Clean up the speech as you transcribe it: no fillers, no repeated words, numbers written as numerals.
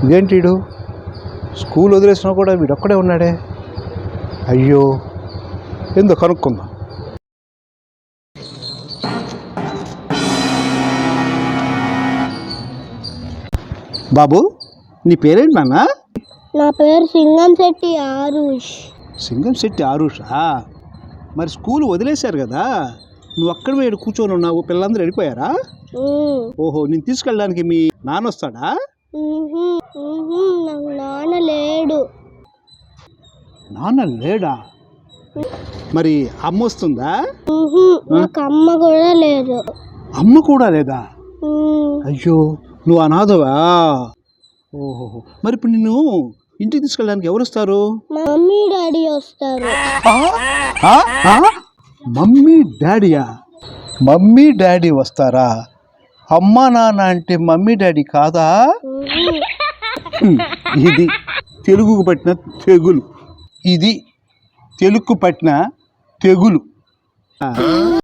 ఇదేంటి వీడు స్కూల్ వదిలేసినా కూడా వీడొక్కడే ఉన్నాడే. అయ్యో, ఏందో కనుక్కుందాం. బాబు, నీ పేరేంటి నాన్న? నా పేరు సింగంశెట్టి ఆరుష్. సింగంశెట్టి ఆరుషా? మరి స్కూల్ వదిలేశారు కదా, నువ్వు అక్కడ వేడు కూర్చొని ఉన్నావు, పిల్లలందరూ వెళ్ళిపోయారా? ఓహో, నేను తీసుకెళ్ళడానికి మీ నాన్న వస్తాడా? నాకు నాన్న లేడు. నాన్న లేడా? మరి అమ్మ వస్తుందా? నాకు అమ్మ కూడా లేదు. అమ్మ కూడా లేదా? అయ్యో, నువ్వు అనాథవా? ఓహో, మరి ఇప్పుడు నిన్ను ఇంటికి తీసుకెళ్ళడానికి ఎవరు వస్తారు? మమ్మీ డాడీ వస్తారు. మమ్మీ డాడీయా? మమ్మీ డాడీ వస్తారా? అమ్మా నాన్న అంటే మమ్మీ డాడీ కాదా? ఇది తెలుగుకు పట్టిన తెగులు. ఇది తెలుగుకు పట్టిన తెగులు.